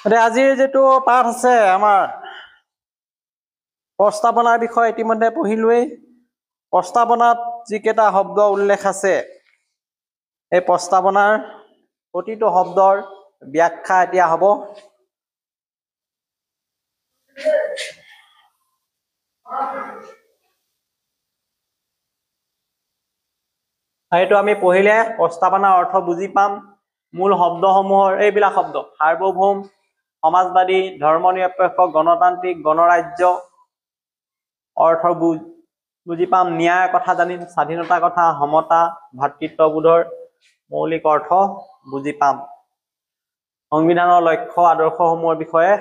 আজিৰ যেটো পাঠ আছে আমাৰ প্ৰস্তাৱনাৰ বিষয় ইতিমধ্যে পঢ়িলোৱেই প্ৰস্তাৱনাত যিকেইটা শব্দ উল্লেখ আছে এই প্ৰস্তাৱনাৰ প্ৰতিটো শব্দৰ ব্যাখ্যা এতিয়া হ'ব এইটো আমি পঢ়িলে প্ৰস্তাৱনাৰ অৰ্থ বুজি পাম মূল শব্দসমূহৰ এইবিলাক শব্দ সাৰ্বভৌম সমাজবাদী ধৰ্মনিৰপেক্ষ গণতান্ত্ৰিক গণৰাজ্য অৰ্থ বুজি পাম ন্যায়ৰ কথা জানিম স্বাধীনতাৰ কথা সমতা ভাতৃত্ববোধৰ মৌলিক অৰ্থ বুজি পাম সংবিধানৰ লক্ষ্য আদৰ্শসমূহৰ বিষয়ে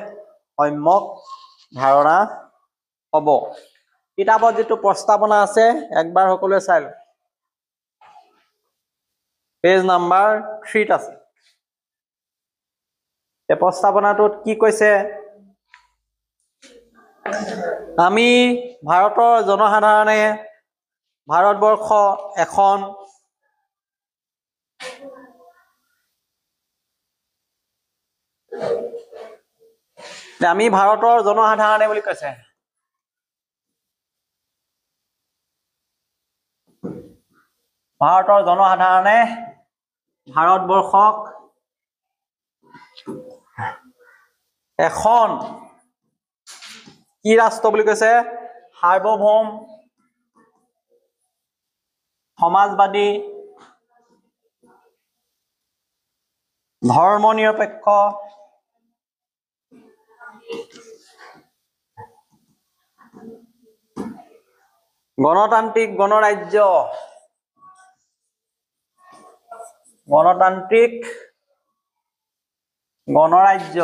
সম্যক ধাৰণা হ'ব কিতাপত যেটো প্ৰস্তাৱনা আছে একবাৰ সকলোৱে চাই লওক পেজ নাম্বাৰ 3 আছে এই প্ৰস্তাৱনাটোত কি কৈছে আমি ভাৰতৰ জনসাধাৰণে ভাৰতবৰ্ষ এখন আমি ভাৰতৰ জনসাধাৰণে বুলি কৈছে ভাৰতৰ জনসাধাৰণে ভাৰতবৰ্ষক এখন কি ৰাষ্ট্ৰ বুলি কৈছে সাৰ্বভৌম সমাজবাদী ধৰ্মনিৰপেক্ষ গণতান্ত্ৰিক গণৰাজ্য গণতান্ত্ৰিক গণৰাজ্য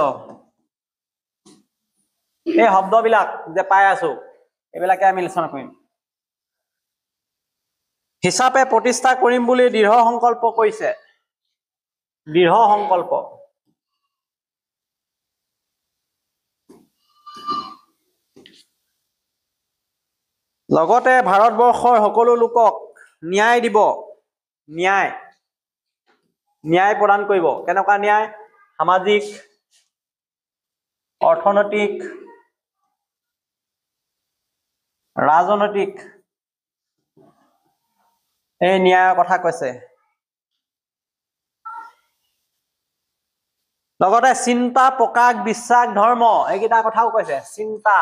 এই শব্দবিলাক যে পাই আছো এইবিলাকে আমি আলোচনা কৰিম হিচাপে প্ৰতিষ্ঠা কৰিম বুলি দৃঢ় সংকল্প কৰিছে দৃঢ় সংকল্প লগতে ভাৰতবৰ্ষৰ সকলো লোকক ন্যায় দিব ন্যায় প্ৰদান কৰিব কেনেকুৱা ন্যায় সামাজিক অৰ্থনৈতিক ৰাজনৈতিক এই ন্যায়ৰ কথা কৈছে লগতে চিন্তা প্ৰকাশ বিশ্বাস ধৰ্ম এইকেইটা কথাও কৈছে চিন্তা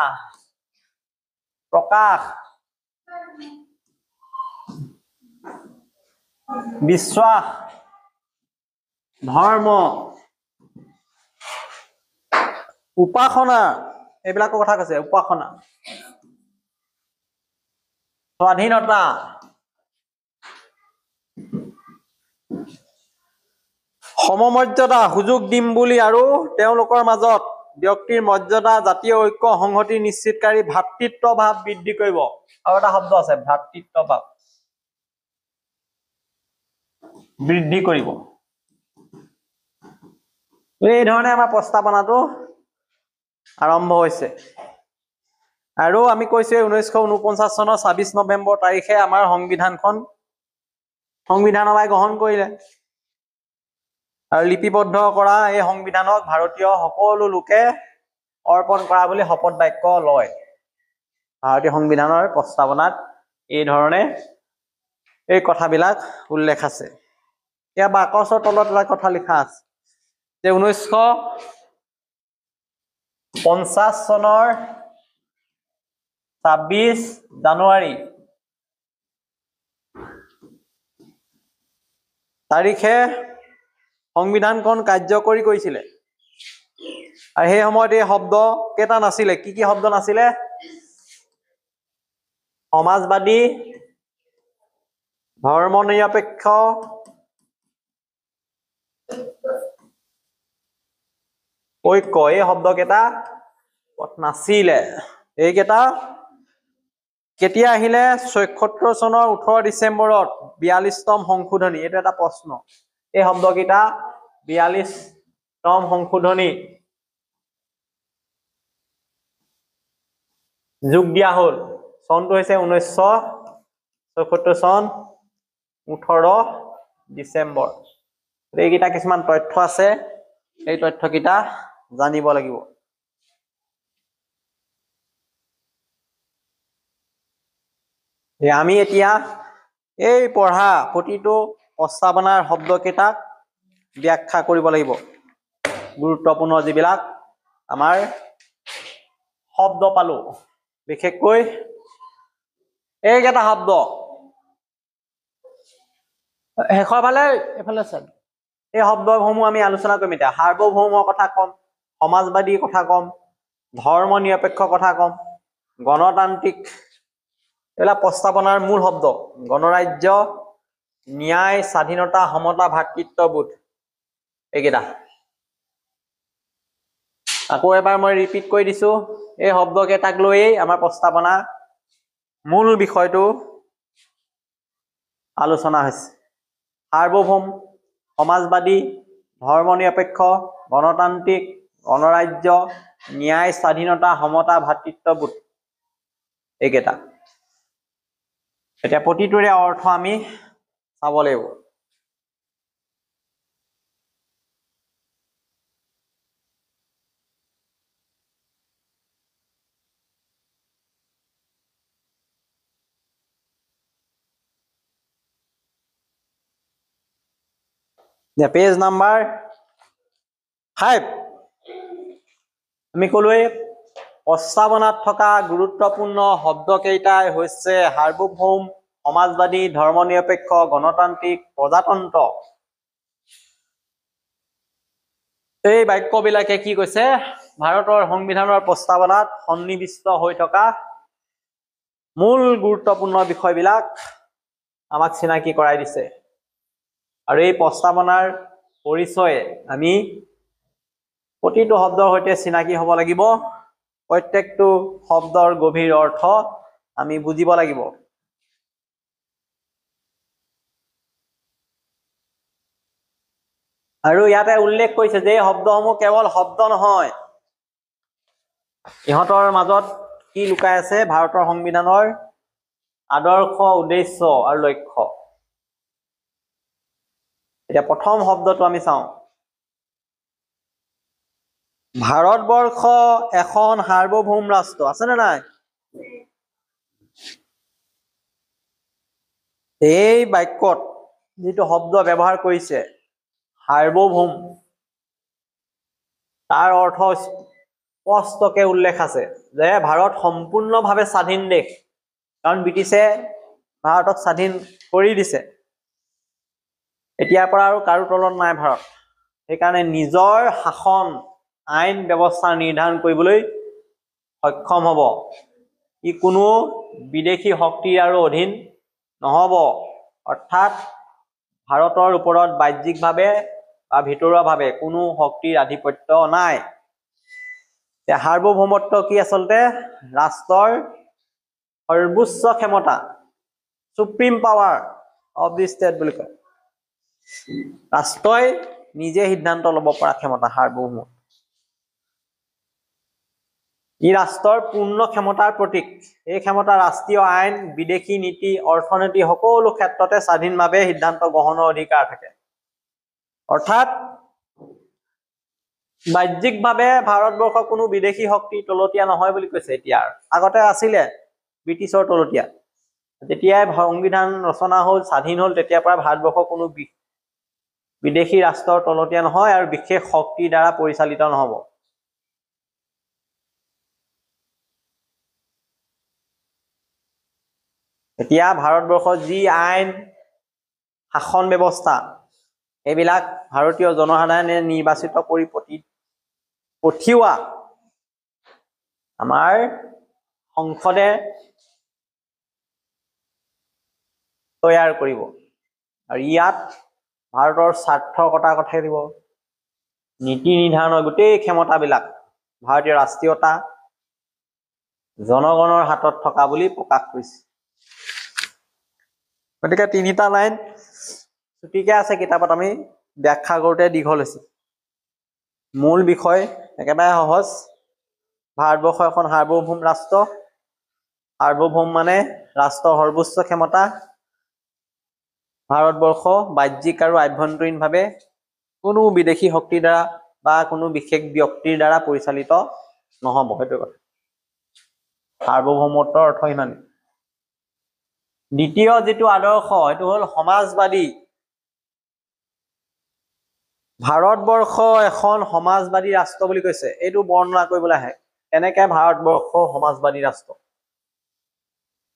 প্ৰকাশ বিশ্বাস ধৰ্ম উপাসনা এইবিলাকৰ কথা কৈছে উপাসনা স্বাধীনতা সমমৰ্যাদা সুযোগ দিম বুলি আৰু তেওঁলোকৰ মাজত ব্যক্তিৰ মৰ্যাদা জাতীয় ঐক্য সংহতি নিশ্চিতকাৰী ভাতৃত্বভাৱ বৃদ্ধি কৰিব আৰু এটা শব্দ আছে ভাতৃত্বভাৱ বৃদ্ধি কৰিব এই ধৰণে আমাৰ প্ৰস্তাৱনাটো আৰম্ভ হৈছে আৰু আমি কৈছো 1949 চনৰ 26 নৱেম্বৰ তাৰিখে আমাৰ সংবিধানসভাই গ্ৰহণ কৰিলে আৰু লিপিবদ্ধ কৰা এই সংবিধানক ভাৰতীয় সকলো লোকে অৰ্পণ কৰা বুলি শপত বাক্য লয় ভাৰতীয় সংবিধানৰ প্ৰস্তাৱনাত এই ধৰণে এই কথাবিলাক উল্লেখ আছে ইয়া বাকচৰ তলত এটা কথা লিখা আছে যে 1950 চনৰ 26 জানুৱাৰী তাৰিখে সংবিধানখন কাৰ্যকৰী কৰিছিলে আৰু সেই সময়ত এই শব্দ কেইটা নাছিলে কি শব্দ নাছিলে সমাজবাদী ধৰ্মনিৰপেক্ষ ঐক্য এই শব্দকেইটা নাছিলে এইকেইটা কেতিয়া আহিলে 76 চনৰ 18 ডিচেম্বৰত 42তম সংশোধনী এইটো এটা প্ৰশ্ন এই শব্দকেইটা 42তম সংশোধনী যোগ দিয়া হল চনটো হৈছে 1976 চন 18 ডিসেম্বৰ এইকেইটা কিছুমান তথ্য আছে এই তথ্যকেইটা জানিব লাগিব। আমি এতিয়া এই পঢ়া প্ৰতিটো প্ৰস্তাৱনাৰ শব্দকেইটাক ব্যাখ্যা কৰিব লাগিব। গুৰুত্বপূৰ্ণ যিবিলাক আমাৰ শব্দ পালো, বিশেষকৈ এইকেইটা শব্দ শেষৰ ফালে এফালে চাম। এই শব্দসমূহ আমি আলোচনা কৰিম এতিয়া। সাৰ্বভৌমৰ কথা কম, সমাজবাদীৰ কথা কম, ধৰ্ম নিৰপেক্ষ কথা কম, গণতান্ত্ৰিক, এইবিলাক প্ৰস্তাৱনাৰ মূল শব্দ। গণৰাজ্য, ন্যায়, স্বাধীনতা, সমতা, ভাতৃত্ববোধ, এইকেইটা। আকৌ এবাৰ মই ৰিপিট কৰি দিছো, এই শব্দকেইটাক লৈয়ে আমাৰ প্ৰস্তাৱনা মূল বিষয়টো আলোচনা হৈছে। সাৰ্বভৌম, সমাজবাদী, ধৰ্ম নিৰপেক্ষ, গণতান্ত্ৰিক, গণৰাজ্য, ন্যায়, স্বাধীনতা, সমতা, ভাতৃত্ববোধ, এইকেইটা। এতিয়া প্ৰতিটোৰে অৰ্থ আমি চাব লাগিব। পেজ নাম্বাৰ 5 আমি ক'লোৱে প্ৰস্তাৱনাত থকা গুৰুত্বপূৰ্ণ শব্দকেইটাই হৈছে সাৰ্বভৌম, সমাজবাদী, ধৰ্ম নিৰপেক্ষ, গণতান্ত্ৰিক, প্ৰজাতন্ত্ৰ। এই বাক্যবিলাকে কি কৈছে? ভাৰতৰ সংবিধানৰ প্ৰস্তাৱনাত সন্নিৱিষ্ট হৈ থকা মূল গুৰুত্বপূৰ্ণ বিষয়বিলাক আমাক চিনাকি কৰাই দিছে। আৰু এই প্ৰস্তাৱনাৰ পৰিচয়ে আমি প্ৰতিটো শব্দৰ সৈতে চিনাকি হ'ব লাগিব। প্ৰত্যেকটো শব্দৰ গভীৰ অৰ্থ আমি বুজিব লাগিব। আৰু ইয়াতে উল্লেখ কৰিছে যে এই শব্দসমূহ কেৱল শব্দ নহয়, ইহঁতৰ মাজত কি লুকাই আছে? ভাৰতৰ সংবিধানৰ আদৰ্শ, উদ্দেশ্য আৰু লক্ষ্য। এতিয়া প্ৰথম শব্দটো আমি চাওঁ। ভাৰতবৰ্ষ এখন সাৰ্বভৌম ৰাষ্ট্ৰ, আছে নে নাই? এই বাক্যত যিটো শব্দ ব্যৱহাৰ কৰিছে সাৰ্বভৌম, তাৰ অৰ্থ স্পষ্টকে উল্লেখ আছে যে ভাৰত সম্পূৰ্ণভাৱে স্বাধীন দেশ। কাৰণ ব্ৰিটিছে ভাৰতক স্বাধীন কৰি দিছে। এতিয়াৰ পৰা আৰু কাৰো তলত নাই ভাৰত। সেইকাৰণে নিজৰ শাসন, আইন ব্যৱস্থা নিৰ্ধাৰণ কৰিবলৈ সক্ষম হ'ব। ই কোনো বিদেশী শক্তিৰ আৰু অধীন নহ'ব। অৰ্থাৎ ভাৰতৰ ওপৰত বাহ্যিকভাৱে বা ভিতৰুৱাভাৱে কোনো শক্তিৰ আধিপত্য নাই। সাৰ্বভৌমত্ব কি? আচলতে ৰাষ্ট্ৰৰ সৰ্বোচ্চ ক্ষমতা, supreme power of the state বুলি কয়। ৰাষ্ট্ৰই নিজে সিদ্ধান্ত ল'ব পৰা ক্ষমতা সাৰ্বভৌম। ই ৰাষ্ট্ৰৰ পূৰ্ণ ক্ষমতাৰ প্ৰতীক। এই ক্ষমতা ৰাষ্ট্ৰীয় আইন, বিদেশী নীতি, অৰ্থনীতি সকলো ক্ষেত্ৰতে স্বাধীনভাৱে সিদ্ধান্ত গ্ৰহণৰ অধিকাৰ থাকে। অৰ্থাৎ বাহ্যিকভাৱে ভাৰতবৰ্ষ কোনো বিদেশী শক্তিৰ তলতীয়া নহয় বুলি কৈছে। এতিয়া আগতে আছিলে ব্ৰিটিছৰ তলতীয়া। যেতিয়াই সংবিধান ৰচনা হ'ল, স্বাধীন হ'ল, তেতিয়াৰ পৰা ভাৰতবৰ্ষ কোনো বিদেশী ৰাষ্ট্ৰৰ তলতীয়া নহয় আৰু বিশেষ শক্তিৰ দ্বাৰা পৰিচালিত নহ'ব। এতিয়া ভাৰতবৰ্ষৰ যি আইন, শাসন ব্যৱস্থা, এইবিলাক ভাৰতীয় জনসাধাৰণে নিৰ্বাচিত কৰি পঠিওৱা আমাৰ সংসদে তৈয়াৰ কৰিব। আৰু ইয়াত ভাৰতৰ স্বাৰ্থৰ কথা দিব। নীতি নিৰ্ধাৰণৰ গোটেই ক্ষমতাবিলাক ভাৰতীয় ৰাষ্ট্ৰীয়তা, জনগণৰ হাতত থকা বুলি প্ৰকাশ কৰিছে। গতিকে 3টা লাইন ছুটিকে আছে কিতাপত, আমি ব্যাখ্যা কৰোঁতে দীঘল হৈছে। মূল বিষয় একেবাৰে সহজ। ভাৰতবৰ্ষ এখন সাৰ্বভৌম ৰাষ্ট্ৰ। সাৰ্বভৌম মানে ৰাষ্ট্ৰৰ সৰ্বোচ্চ ক্ষমতা। ভাৰতবৰ্ষ বাহ্যিক আৰু আভ্যন্তৰীণভাৱে কোনো বিদেশী শক্তিৰ দ্বাৰা বা কোনো বিশেষ ব্যক্তিৰ দ্বাৰা পৰিচালিত নহব সেইটো কথা সাৰ্বভৌমত্বৰ অৰ্থ ইমানেই দ্বিতীয় যেটো আদৰ্শ এটো হল সমাজবাদী ভাৰতবৰ্ষ এখন সমাজবাদী ৰাষ্ট্ৰ বুলি কৈছে এইটো বৰ্ণনা কৰিবলৈ আহে এনেকে ভাৰতবৰ্ষ সমাজবাদী ৰাষ্ট্ৰ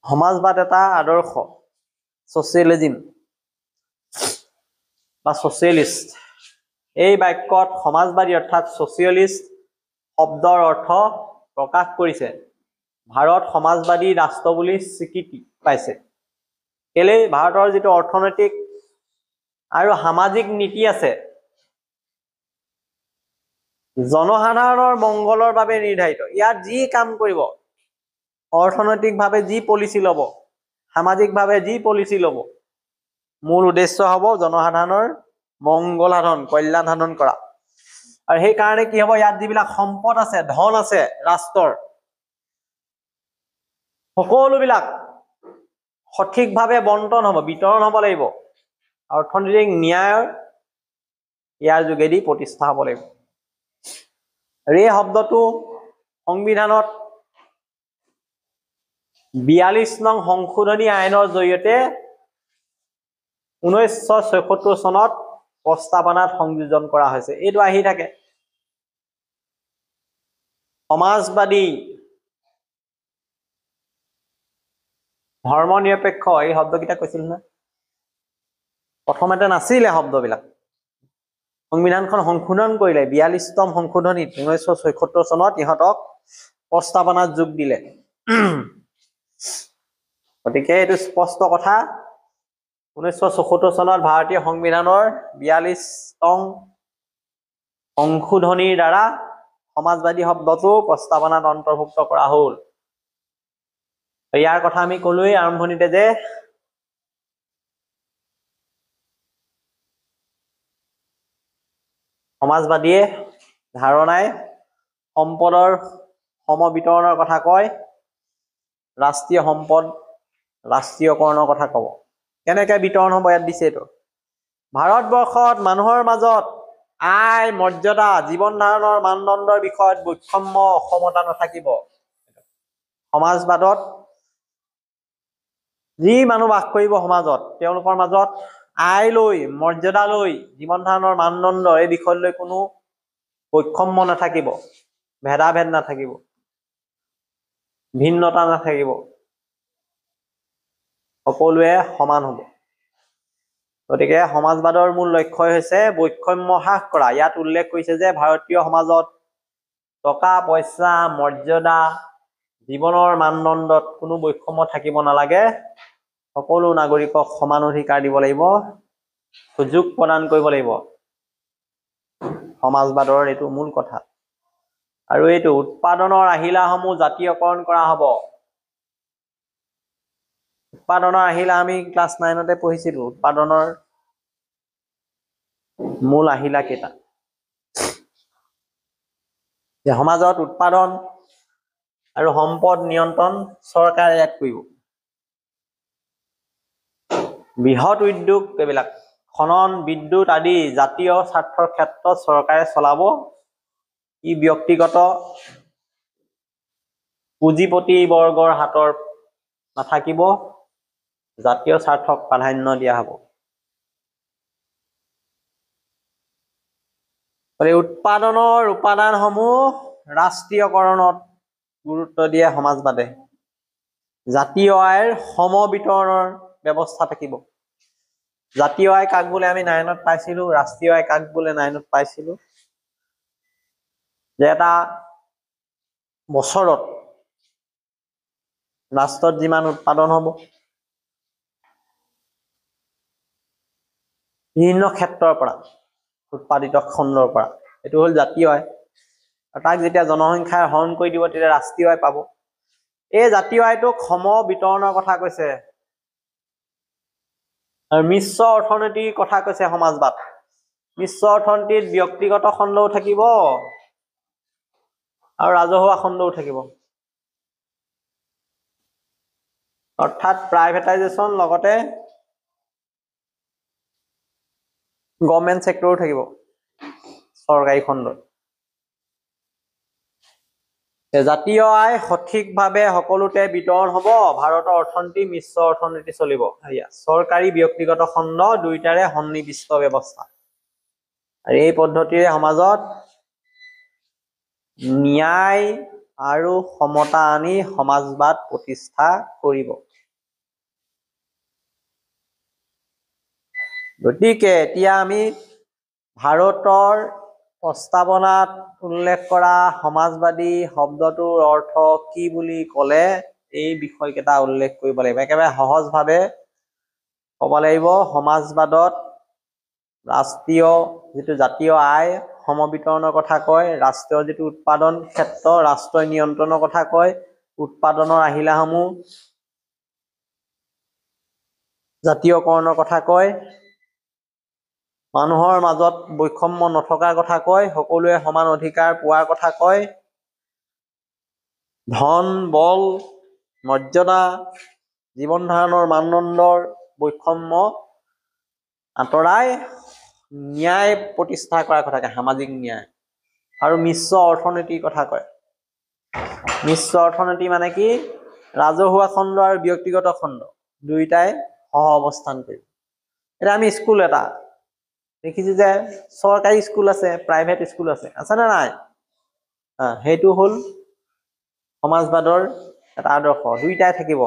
সমাজবাদ এটা আদৰ্শ সোশিয়েলিজম বা সোশিয়েলিষ্ট এই বাক্যত সমাজবাদী অৰ্থাৎ সোশিয়েলিষ্ট শব্দৰ অৰ্থ প্ৰকাশ কৰিছে ভাৰত সমাজবাদী ৰাষ্ট্ৰ বুলি স্বীকৃতি পাইছে কেলে ভাৰতৰ যেটো অৰ্থনৈতিক আৰু সামাজিক নীতি আছে জনসাধাৰণৰ মংগলৰ বাবে নিৰ্ধাৰিত ইয়াত যি কাম কৰিব অৰ্থনৈতিকভাৱে যি পলিচি ল'ব সামাজিকভাৱে যি পলিচি ল'ব মূল উদ্দেশ্য হ'ব জনসাধাৰণৰ মংগল সাধন কল্যাণ সাধন কৰা আৰু সেই কাৰণে কি হ'ব ইয়াত যিবিলাক সম্পদ আছে ধন আছে ৰাষ্ট্ৰৰ সকলোবিলাক সঠিকভাৱে বণ্টন হ'ব বিতৰণ হ'ব লাগিব অৰ্থনৈতিক ন্যায় ইয়াৰ যোগেদি প্ৰতিষ্ঠা হ'ব লাগিব আৰু এই শব্দটো সংবিধানত 42 নং সংশোধনী আইনৰ জৰিয়তে 1976 চনত প্ৰস্তাৱনাত সংযোজন কৰা হৈছে এইটো আহি থাকে সমাজবাদী ধৰ্ম নিৰপেক্ষ এই শব্দকিটা কৈছিল না প্ৰথমতে নাছিলে শব্দবিলাক সংবিধানখন সংশোধন কৰিলে 42তম সংশোধনীত 1976 চনত ইহঁতক প্ৰস্তাৱনাত যোগ দিলে গতিকে এইটো স্পষ্ট কথা 1976 চনত ভাৰতীয় সংবিধানৰ 42তম সংশোধনীৰ দ্বাৰা সমাজবাদী শব্দটো প্ৰস্তাৱনাত অন্তৰ্ভুক্ত কৰা হ'ল ইয়াৰ কথা আমি কলোই আৰম্ভণিতে যে সমাজবাদীয়ে ধাৰণাই সম্পদৰ সমবিতৰণৰ কথা কয় ৰাষ্ট্ৰীয় সম্পদ ৰাষ্ট্ৰীয়কৰণৰ কথা কব কেনেকৈ বিতৰণ হ'ব ইয়াত দিছে এইটো ভাৰতবৰ্ষত মানুহৰ মাজত আয় মৰ্যাদা জীৱন ধাৰণৰ মানদণ্ডৰ বিষয়ত বৈষম্য অসমতা নাথাকিব সমাজবাদত যি মানুহ বাস কৰিব সমাজত তেওঁলোকৰ মাজত আয় লৈ মৰ্যাদা লৈ জীৱন ধাৰণৰ মানদণ্ড এই বিষয় লৈ কোনো বৈষম্য নাথাকিব ভেদাভেদ নাথাকিব ভিন্নতা নাথাকিব সকলোৱে সমান হ'ব গতিকে সমাজবাদৰ মূল লক্ষ্য হৈছে বৈষম্য হ্ৰাস কৰা ইয়াত উল্লেখ কৰিছে যে ভাৰতীয় সমাজত টকা পইচা মৰ্যাদা জীৱনৰ মানদণ্ডত কোনো বৈষম্য থাকিব নালাগে সকলো নাগৰিকক সমান অধিকাৰ দিব লাগিব সুযোগ প্ৰদান কৰিব লাগিব সমাজবাদৰ এইটো মূল কথা আৰু এইটো উৎপাদনৰ আহিলাসমূহ জাতীয়কৰণ কৰা হ'ব উৎপাদনৰ আহিলা আমি ক্লাছ 9তে পঢ়িছিলো উৎপাদনৰ মূল আহিলা কেইটা যে সমাজত উৎপাদন আৰু সম্পদ নিয়ন্ত্ৰণ চৰকাৰে ইয়াত কৰিব বৃহৎ উদ্যোগ এইবিলাক খনন বিদ্যুৎ আদি জাতীয় স্বাৰ্থৰ ক্ষেত্ৰত চৰকাৰে চলাব ই ব্যক্তিগত পুঁজিপতি বৰ্গৰ হাতৰ নাথাকিব জাতীয় স্বাৰ্থক প্ৰাধান্য দিয়া হ'ব উৎপাদনৰ উপাদানসমূহ ৰাষ্ট্ৰীয়কৰণত গুৰুত্ব দিয়ে সমাজবাদে জাতীয় আয়ৰ সমবিতৰণৰ ব্যৱস্থা থাকিব জাতীয় আয় কাক বোলে আমি 9ত পাইছিলো ৰাষ্ট্ৰীয় আয় কাক বোলে 9ত পাইছিলো যে এটা বছৰত ৰাষ্ট্ৰত যিমান উৎপাদন হ'ব বিভিন্ন ক্ষেত্ৰৰ পৰা উৎপাদিত খণ্ডৰ পৰা এটো হল জাতীয় আয় আৰু তাক যেতিয়া জনসংখ্যাৰ হৰণ কৰি দিব তেতিয়া ৰাষ্ট্ৰীয় আয় পাব এই জাতীয় আয়টো সম বিতৰণৰ কথা কৈছে আৰু মিশ্ৰ অৰ্থনীতিৰ কথা কৈছে সমাজবাদ মিশ্ৰ অৰ্থনীতিত ব্যক্তিগত খণ্ডও থাকিব আৰু ৰাজহুৱা খণ্ডও থাকিব অৰ্থাৎ প্ৰাইভেটাইজেশ্যন লগতে গভৰ্ণমেণ্ট সেক্টৰো থাকিব চৰকাৰী খণ্ডত। জাতীয় আয় সঠিকভাৱে সকলোতে বিতৰণ হ'ব, ভাৰতৰ অৰ্থনীতি মিশ্ৰ অৰ্থনীতি চলিব। চৰকাৰী ব্যক্তিগত খণ্ড দুয়োটাৰে সন্নিৱিষ্ট ব্যৱস্থা। আৰু এই পদ্ধতিৰে সমাজত ন্যায় আৰু সমতা আনি সমাজবাদ প্ৰতিষ্ঠা কৰিব। গতিকে এতিয়া আমি ভাৰতৰ প্ৰস্তাৱনাত উল্লেখ কৰা সমাজবাদী শব্দটোৰ অৰ্থ কি বুলি ক'লে এই বিষয়কেইটা উল্লেখ কৰিব লাগিব। একেবাৰে সহজভাৱে ক'ব লাগিব, সমাজবাদত ৰাষ্ট্ৰীয় যিটো জাতীয় আয় সমবিতৰণৰ কথা কয়, ৰাষ্ট্ৰীয় যিটো উৎপাদন ক্ষেত্ৰ ৰাষ্ট্ৰই নিয়ন্ত্ৰণৰ কথা কয়, উৎপাদনৰ আহিলাসমূহ জাতীয়কৰণৰ কথা কয়, মানুহৰ মাজত বৈষম্য নথকাৰ কথা কয়, সকলোৱে সমান অধিকাৰ পোৱাৰ কথা কয়, ধন বল মৰ্যাদা জীৱন ধাৰণৰ মানদণ্ডৰ বৈষম্য আঁতৰাই ন্যায় প্ৰতিষ্ঠা কৰাৰ কথা কয়, সামাজিক ন্যায়। আৰু মিশ্ৰ অৰ্থনীতিৰ কথা কয়। মিশ্ৰ অৰ্থনীতি মানে কি? ৰাজহুৱা খণ্ড আৰু ব্যক্তিগত খণ্ড দুয়োটাই সহ অৱস্থান কৰিব। এতিয়া আমি স্কুল এটা দেখিছো যে চৰকাৰী স্কুল আছে, প্ৰাইভেট স্কুল আছে, আছেনে নাই? সেইটো হ'ল সমাজবাদৰ এটা আদৰ্শ, দুয়োটাই থাকিব,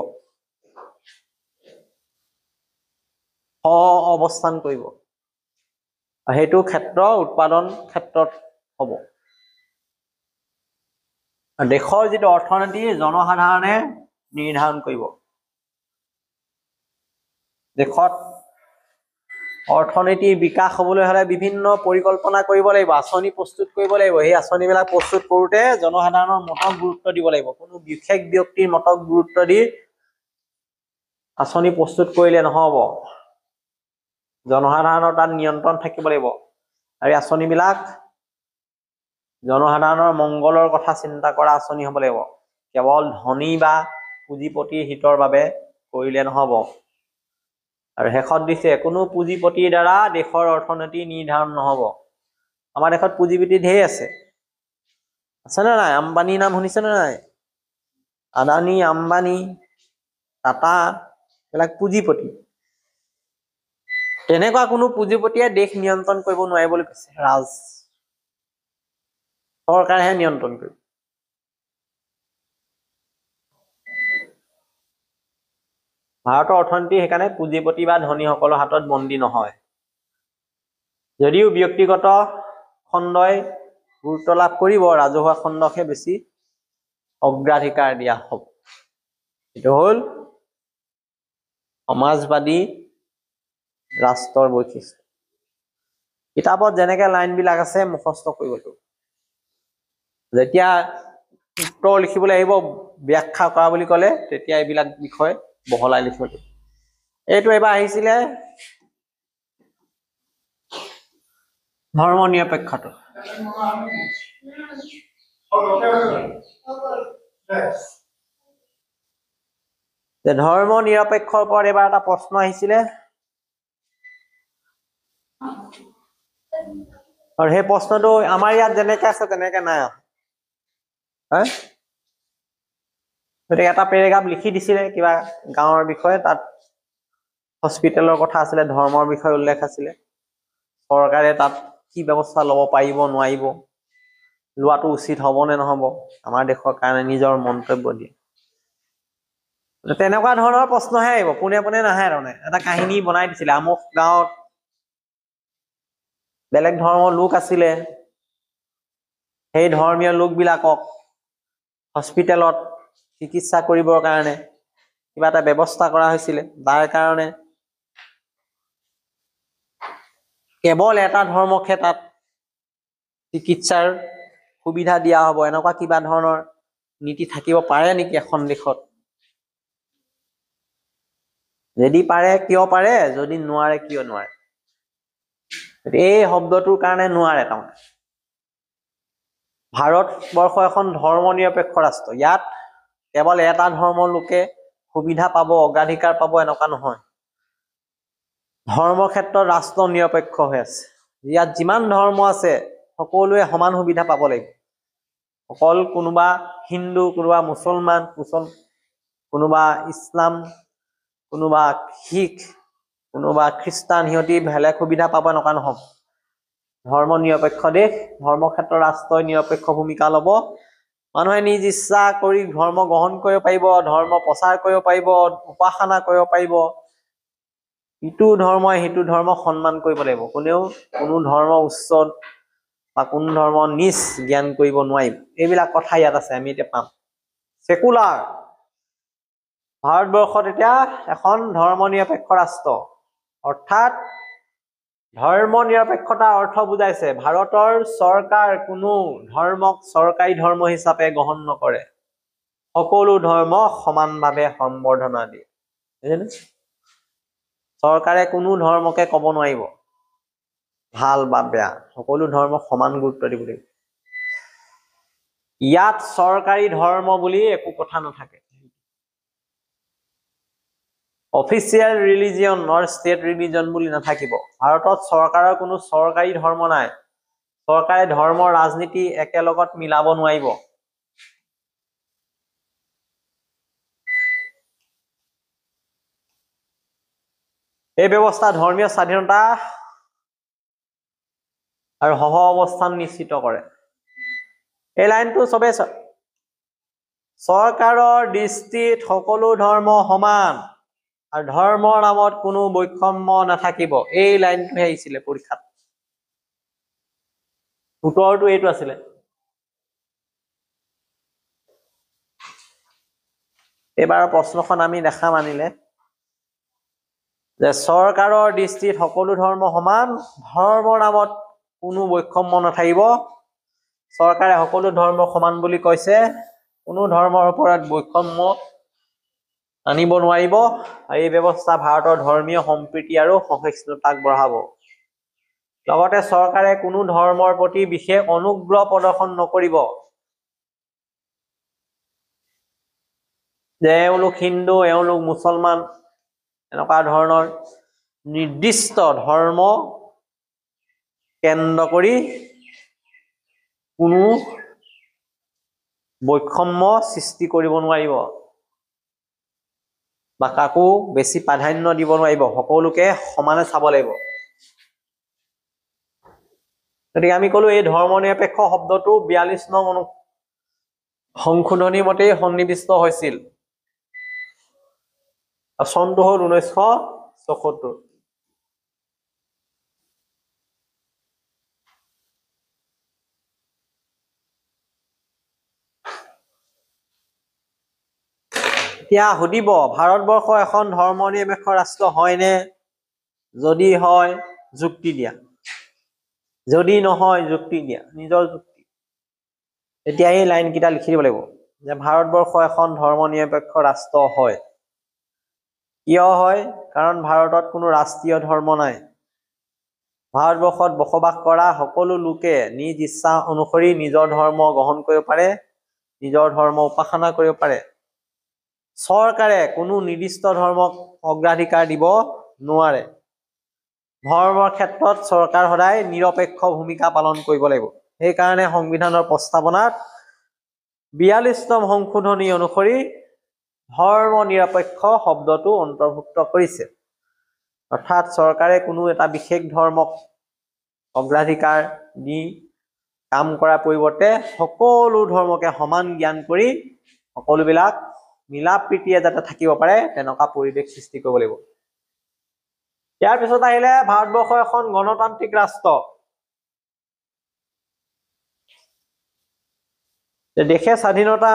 সহ অৱস্থান কৰিব। সেইটো ক্ষেত্ৰ উৎপাদন ক্ষেত্ৰত হ'ব। দেশৰ যিটো অৰ্থনীতি জনসাধাৰণে নিৰ্ধাৰণ কৰিব। দেশত অৰ্থনীতিৰ বিকাশ হ'বলৈ হ'লে বিভিন্ন পৰিকল্পনা কৰিব লাগিব, আঁচনি প্ৰস্তুত কৰিব লাগিব। সেই আঁচনিবিলাক প্ৰস্তুত কৰোঁতে জনসাধাৰণৰ মতক গুৰুত্ব দিব লাগিব। কোনো বিশেষ ব্যক্তিৰ মতক গুৰুত্ব দি আঁচনি প্ৰস্তুত কৰিলে নহ'ব। জনসাধাৰণৰ তাত নিয়ন্ত্ৰণ থাকিব লাগিব। আৰু আঁচনিবিলাক জনসাধাৰণৰ মংগলৰ কথা চিন্তা কৰা আঁচনি হ'ব লাগিব। কেৱল ধনী বা পুঁজিপতিৰ হিতৰ বাবে কৰিলে নহ'ব। আৰু শেষত দিছে, কোনো পুঁজিপতিৰ দ্বাৰা দেশৰ অৰ্থনীতি নিৰ্ধাৰণ নহ'ব। আমাৰ দেশত পুঁজিপতি ঢেৰ আছেনে নাই? আম্বানীৰ নাম শুনিছেনে নাই? আদানী, আম্বানী, টাটা, এইবিলাক পুঁজিপতি। তেনেকুৱা কোনো পুঁজিপতিয়ে দেশ নিয়ন্ত্ৰণ কৰিব নোৱাৰে বুলি কৈছে। চৰকাৰেহে নিয়ন্ত্ৰণ কৰিব। ভাৰতৰ অৰ্থনীতি সেইকাৰণে পুঁজিপতি বা ধনীসকলৰ হাতত বন্দী নহয়। যদিও ব্যক্তিগত খণ্ডই গুৰুত্ব লাভ কৰিব, ৰাজহুৱা খণ্ডকহে বেছি অগ্ৰাধিকাৰ দিয়া হ'ব। এইটো হ'ল সমাজবাদী ৰাষ্ট্ৰৰ বৈশিষ্ট্য। কিতাপত যেনেকে লাইনবিলাক আছে মুখস্থ কৰিব লাগিব। যেতিয়া উত্তৰ লিখিবলৈ আহিব ব্যাখ্যা কৰা বুলি ক'লে তেতিয়া এইবিলাক বিষয় বহলাই লিখিব লাগিব। এইটো এবাৰ আহিছিলে ধৰ্ম নিৰপেক্ষটো। ধৰ্ম নিৰপেক্ষৰ ওপৰত এবাৰ এটা প্ৰশ্ন আহিছিলে, আৰু সেই প্ৰশ্নটো আমাৰ ইয়াত যেনেকে আছে তেনেকে নাই। গতিকে এটা পেৰেগ্ৰাফ লিখি দিছিলে কিবা গাঁৱৰ বিষয়ে, তাত হস্পিটেলৰ কথা আছিলে, ধৰ্মৰ বিষয়ে উল্লেখ আছিলে, চৰকাৰে তাত কি ব্যৱস্থা ল'ব পাৰিব নোৱাৰিব, লোৱাটো উচিত হ'ব নে নহ'ব, আমাৰ দেশৰ কাৰণে নিজৰ মন্তব্য দিয়ে। তেনেকুৱা ধৰণৰ প্ৰশ্নহে আহিব, পোনে পোনে নাহে। তাৰমানে এটা কাহিনী বনাই দিছিলে, আমুক গাঁৱত বেলেগ ধৰ্মৰ লোক আছিলে, সেই ধৰ্মীয় লোকবিলাকক হস্পিটেলত চিকিৎসা কৰিবৰ কাৰণে কিবা এটা ব্যৱস্থা কৰা হৈছিলে। তাৰ কাৰণে কেৱল এটা ধৰ্মকহে তাত চিকিৎসাৰ সুবিধা দিয়া হ'ব, এনেকুৱা কিবা ধৰণৰ নীতি থাকিব পাৰে নেকি এখন দেশত? যদি পাৰে কিয় পাৰে, যদি নোৱাৰে কিয় নোৱাৰে? এই শব্দটোৰ কাৰণে নোৱাৰে। তাৰমানে ভাৰতবৰ্ষ এখন ধৰ্ম নিৰপেক্ষ ৰাষ্ট্ৰ। ইয়াত কেৱল এটা ধৰ্মৰ লোকে সুবিধা পাব, অগ্ৰাধিকাৰ পাব, এনেকুৱা নহয়। ধৰ্মৰ ক্ষেত্ৰত ৰাষ্ট্ৰ নিৰপেক্ষ হৈ আছে। ইয়াত যিমান ধৰ্ম আছে সকলোৱে সমান সুবিধা পাব লাগিব। অকল কোনোবা হিন্দু, কোনোবা মুছলমান, কোনোবা ইছলাম, কোনোবা শিখ, কোনোবা খ্ৰীষ্টান, সিহঁতি বেলেগ সুবিধা পাব এনেকুৱা নহ'ব। ধৰ্ম নিৰপেক্ষ দেশ, ধৰ্মক্ষেত্ৰৰ ৰাষ্ট্ৰই নিৰপেক্ষ ভূমিকা ল'ব। মানুহে নিজ ইচ্ছা কৰি ধৰ্ম গ্ৰহণ কৰিব পাৰিব, ধৰ্ম প্ৰচাৰ কৰিব পাৰিব, উপাসনা কৰিব পাৰিব। ইটো ধৰ্মই সিটো ধৰ্মক সন্মান কৰিব লাগিব। কোনেও কোনো ধৰ্ম উচ্চ বা কোনো ধৰ্ম নিচ জ্ঞান কৰিব নোৱাৰিব। এইবিলাক কথা ইয়াত আছে, আমি এতিয়া পাম। সেকুলাৰ, ভাৰতবৰ্ষত এতিয়া এখন ধৰ্ম নিৰপেক্ষ ৰাষ্ট্ৰ, অৰ্থাৎ ধৰ্ম নিৰপেক্ষতাৰ অৰ্থ বুজাইছে ভাৰতৰ চৰকাৰ কোনো ধৰ্মক চৰকাৰী ধৰ্ম হিচাপে গ্ৰহণ নকৰে, সকলো ধৰ্ম সমানভাৱে সম্বৰ্ধনা দিয়ে। চৰকাৰে কোনো ধৰ্মকে ক'ব নোৱাৰিব ভাল বা বেয়া, সকলো ধৰ্মক সমান গুৰুত্ব দিব লাগিব। ইয়াত চৰকাৰী ধৰ্ম বুলি একো কথা নাথাকে। অফিচিয়েল ৰিলিজিয়ন অৰ ষ্টেট ৰিলিজন বুলি নাথাকিব। ভাৰতত চৰকাৰৰ কোনো চৰকাৰী ধৰ্ম নাই। চৰকাৰে ধৰ্ম ৰাজনীতি একেলগত মিলাব নোৱাৰিব। এই ব্যৱস্থা ধৰ্মীয় স্বাধীনতা আৰু সহ অৱস্থান নিশ্চিত কৰে। এই লাইনটো চবেই চৰকাৰৰ দৃষ্টিত সকলো ধৰ্ম সমান আৰু ধৰ্মৰ নামত কোনো বৈষম্য নাথাকিব। এই লাইনটোহে আহিছিলে পৰীক্ষাত, উত্তৰটো এইটো আছিলে। এইবাৰ প্ৰশ্নখন আমি দেখা মানিলে যে চৰকাৰৰ দৃষ্টিত সকলো ধৰ্ম সমান, ধৰ্মৰ নামত কোনো বৈষম্য নাথাকিব। চৰকাৰে সকলো ধৰ্ম সমান বুলি কৈছে, কোনো ধৰ্মৰ ওপৰত বৈষম্য আনিব নোৱাৰিব। এই ব্যৱস্থা ভাৰতৰ ধৰ্মীয় সম্প্ৰীতি আৰু সহিষ্ণুতাক বঢ়াব। লগতে চৰকাৰে কোনো ধৰ্মৰ প্ৰতি বিশেষ অনুগ্ৰহ প্ৰদৰ্শন নকৰিব, যে এওঁলোক হিন্দু, এওঁলোক মুছলমান, এনেকুৱা ধৰণৰ নিৰ্দিষ্ট ধৰ্ম কেন্দ্ৰ কৰি কোনো বৈষম্য সৃষ্টি কৰিব নোৱাৰিব বা কাকো বেছি প্ৰাধান্য দিব নোৱাৰিব, সকলোকে সমানে চাব লাগিব। গতিকে আমি কলো এই ধৰ্ম নিৰপেক্ষ শব্দটো 42 নং সংশোধনী মতেই সন্নিৱিষ্ট হৈছিল। চনটো হ'ল 1974। এতিয়া সুধিব, ভাৰতবৰ্ষ এখন ধৰ্ম নিৰপেক্ষ ৰাষ্ট্ৰ হয়নে? যদি হয় যুক্তি দিয়া, যদি নহয় যুক্তি দিয়া, নিজৰ যুক্তি। এতিয়া এই লাইন কেইটা লিখি দিব লাগিব যে ভাৰতবৰ্ষ এখন ধৰ্ম নিৰপেক্ষ ৰাষ্ট্ৰ হয়। কিয় হয়? কাৰণ ভাৰতত কোনো ৰাষ্ট্ৰীয় ধৰ্ম নাই। ভাৰতবৰ্ষত বসবাস কৰা সকলো লোকে নিজ ইচ্ছা অনুসৰি নিজৰ ধৰ্ম গ্ৰহণ কৰিব পাৰে, নিজৰ ধৰ্ম উপাসনা কৰিব পাৰে। চৰকাৰে কোনো নিৰ্দিষ্ট ধৰ্মক অগ্ৰাধিকাৰ দিব নোৱাৰে। ধৰ্মৰ ক্ষেত্ৰত চৰকাৰ সদায় নিৰপেক্ষ ভূমিকা পালন কৰিব লাগিব। সেইকাৰণে সংবিধানৰ প্ৰস্তাৱনাত 42 নং সংশোধনী অনুসৰি ধৰ্ম নিৰপেক্ষ শব্দটো অন্তৰ্ভুক্ত কৰিছে। অৰ্থাৎ চৰকাৰে কোনো এটা বিশেষ ধৰ্মক অগ্ৰাধিকাৰ দি কাম কৰাৰ পৰিৱৰ্তে সকলো ধৰ্মকে সমান জ্ঞান কৰি সকলোবিলাক মিলা প্ৰীতিয়ে যাতে থাকিব পাৰে তেনেকুৱা পৰিৱেশ সৃষ্টি কৰিব লাগিব। ইয়াৰ পিছত আহিলে ভাৰতবৰ্ষ এখন গণতান্ত্ৰিক ৰাষ্ট্ৰ। দেশে স্বাধীনতা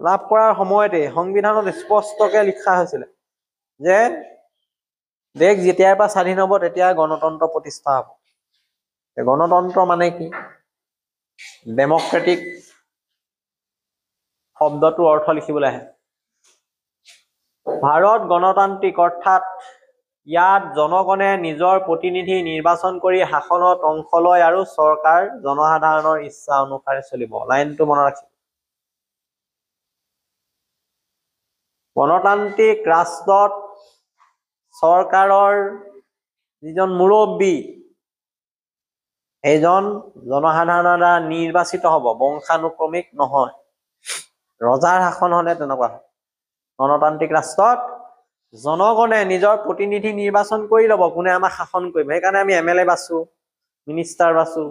লাভ কৰাৰ সময়তে সংবিধানত স্পষ্টকে লিখা হৈছিল যে দেশ যেতিয়াৰ পৰা স্বাধীন হ'ব তেতিয়া গণতন্ত্ৰ প্ৰতিষ্ঠা হ'ব। গণতন্ত্ৰ মানে কি? ডেমক্ৰেটিক শব্দটোৰ অৰ্থ লিখিবলৈ আহে। ভাৰত গণতান্ত্ৰিক অৰ্থাৎ ইয়াত জনগণে নিজৰ প্ৰতিনিধি নিৰ্বাচন কৰি শাসনত অংশ লয় আৰু চৰকাৰ জনসাধাৰণৰ ইচ্ছা অনুসাৰে চলিব। লাইনটো মনত ৰাখিব। গণতান্ত্ৰিক ৰাষ্ট্ৰত চৰকাৰৰ যিজন মুৰব্বী এইজন জনসাধাৰণৰ দ্বাৰা নিৰ্বাচিত হ'ব, বংশানুক্ৰমিক নহয়। ৰজাৰ শাসন হলে তেনেকুৱা হয়। গণতান্ত্ৰিক ৰাষ্ট্ৰত জনগণে নিজৰ প্ৰতিনিধি নিৰ্বাচন কৰি ল'ব, কোনে আমাক শাসন কৰিব। সেইকাৰণে আমি MLA বাছো, মিনিষ্টাৰ বাছো,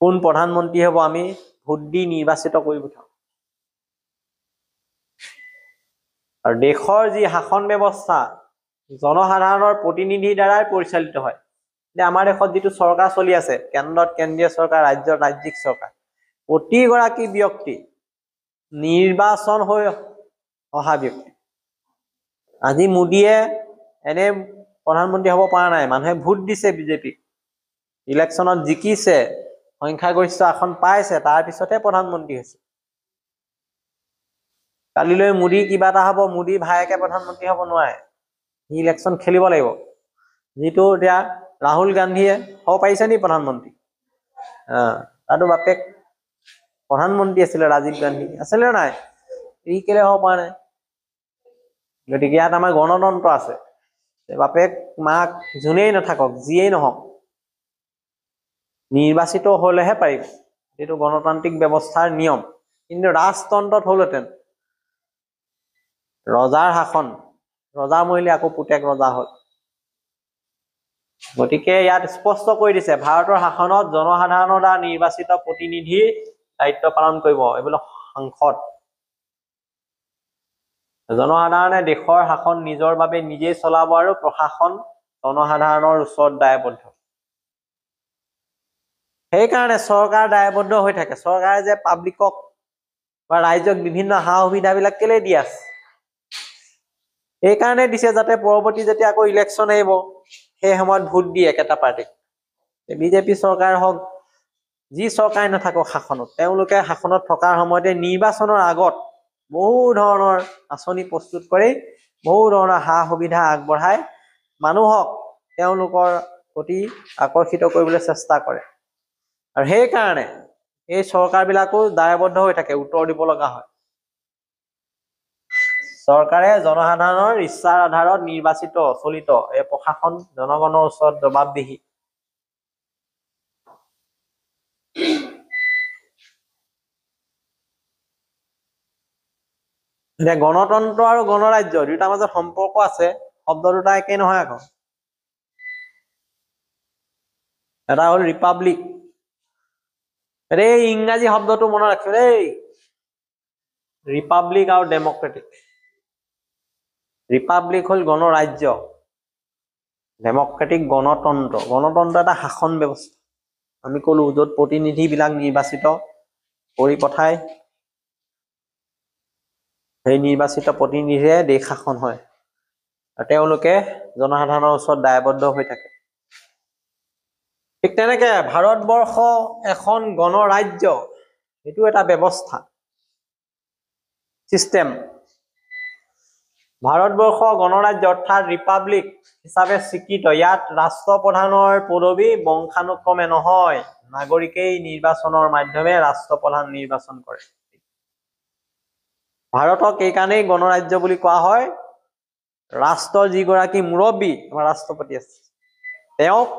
কোন প্ৰধানমন্ত্ৰী হ'ব আমি ভোট দি নিৰ্বাচিত কৰি পঠাও। আৰু দেশৰ যি শাসন ব্যৱস্থা জনসাধাৰণৰ প্ৰতিনিধিৰ দ্বাৰাই পৰিচালিত হয়। এতিয়া আমাৰ দেশত যিটো চৰকাৰ চলি আছে, কেন্দ্ৰত কেন্দ্ৰীয় চৰকাৰ, ৰাজ্যত ৰাজ্যিক চৰকাৰ, প্ৰতিগৰাকী ব্যক্তি নিৰ্বাচন হৈ অহা ব্যক্তি। আজি মোদীয়ে এনে প্ৰধানমন্ত্ৰী হ'ব পৰা নাই, মানুহে ভোট দিছে বিজেপিক, ইলেকশ্যনত জিকিছে, সংখ্যাগৰিষ্ঠ আসন পাইছে, তাৰ পিছতহে প্ৰধানমন্ত্ৰী হৈছে। কালিলৈ মোদী কিবা এটা হ'ব, মোদী ভায়েকে প্ৰধানমন্ত্ৰী হ'ব নোৱাৰে, সি ইলেকশ্যন খেলিব লাগিব। যিটো এতিয়া ৰাহুল গান্ধীয়ে হ'ব পাৰিছে নি প্ৰধানমন্ত্ৰী? তাতো বাপেক প্ৰধানমন্ত্ৰী আছিলে, ৰাজীৱ গান্ধী আছিলে নাই, ই কেলে হ'ব পৰা নাই? গতিকে ইয়াত আমাৰ গণতন্ত্ৰ আছে। বাপেক মাক যোনেই নাথাকক, যিয়েই নহওক, নিৰ্বাচিত হলেহে পাৰিব। এইটো গণতান্ত্ৰিক ব্যৱস্থাৰ নিয়ম। কিন্তু ৰাজতন্ত্ৰত হলহেঁতেন ৰজাৰ শাসন, ৰজা মৰিলে আকৌ পুতেক ৰজা হ'ল। গতিকে ইয়াত স্পষ্ট কৰি দিছে, ভাৰতৰ শাসনত জনসাধাৰণৰ দ্বাৰা নিৰ্বাচিত প্ৰতিনিধিৰ দায়িত্ব পালন কৰিব, এইবিলাক সাংসদ। জনসাধাৰণে দেশৰ শাসন নিজৰ বাবে নিজেই চলাব আৰু প্ৰশাসন জনসাধাৰণৰ ওচৰত দায়বদ্ধ। সেইকাৰণে চৰকাৰ দায়বদ্ধ হৈ থাকে। চৰকাৰে যে পাব্লিকক বা ৰাইজক বিভিন্ন সা সুবিধাবিলাক কেলে দি আছে, সেইকাৰণে দিছে যাতে পৰৱৰ্তী যেতিয়া আকৌ ইলেকশ্যন আহিব, সেই সময়ত ভোট দিয়ে একেটা পাৰ্টিক। বিজেপি চৰকাৰ হওক, যি চৰকাৰে নাথাকক শাসনত, তেওঁলোকে শাসনত থকাৰ সময়তে নিৰ্বাচনৰ আগত বহু ধৰণৰ আঁচনি প্ৰস্তুত কৰি, বহু ধৰণৰ সা সুবিধা আগবঢ়াই মানুহক তেওঁলোকৰ প্ৰতি আকৰ্ষিত কৰিবলৈ চেষ্টা কৰে। আৰু সেইকাৰণে এই চৰকাৰবিলাকো দায়বদ্ধ হৈ থাকে, উত্তৰ দিব লগা হয়। চৰকাৰে জনসাধাৰণৰ ইচ্ছাৰ আধাৰত নিৰ্বাচিত চলিত এই প্ৰশাসন জনগণৰ ওচৰত জবাবদিহি। এতিয়া গণতন্ত্ৰ আৰু গণৰাজ্য দুটাৰ মাজত সম্পৰ্ক আছে, শব্দ দুটা একেই নহয় আকৌ। এটা হ'ল ৰিপাব্লিক, এই ইংৰাজী শব্দটো মনত ৰাখিব দেই, ৰিপাব্লিক আৰু ডেমক্ৰেটিক। ৰিপাব্লিক হ'ল গণৰাজ্য, ডেমক্ৰেটিক গণতন্ত্ৰ। গণতন্ত্ৰ এটা শাসন ব্যৱস্থা। আমি কলো য'ত প্ৰতিনিধিবিলাক নিৰ্বাচিত কৰি পঠাই, সেই নিৰ্বাচিত প্ৰতিনিধিৰে দেশ শাসন হয় আৰু তেওঁলোকে জনসাধাৰণৰ ওচৰত দায়বদ্ধ হৈ থাকে। ঠিক তেনেকে ভাৰতবৰ্ষ এখন গণৰাজ্য, এইটো এটা ব্যৱস্থা, চিষ্টেম। ভাৰতবৰ্ষ গণৰাজ্য অৰ্থাৎ ৰিপাব্লিক হিচাপে স্বীকৃত। ইয়াত ৰাষ্ট্ৰপ্ৰধানৰ পদবী বংশানুক্ৰমে নহয়, নাগৰিকেই নিৰ্বাচনৰ মাধ্যমে ৰাষ্ট্ৰপ্ৰধান নিৰ্বাচন কৰে। ভাৰতক এইকাৰণেই গণৰাজ্য বুলি কোৱা হয়, ৰাষ্ট্ৰৰ যিগৰাকী মুৰব্বী আমাৰ ৰাষ্ট্ৰপতি আছে, তেওঁক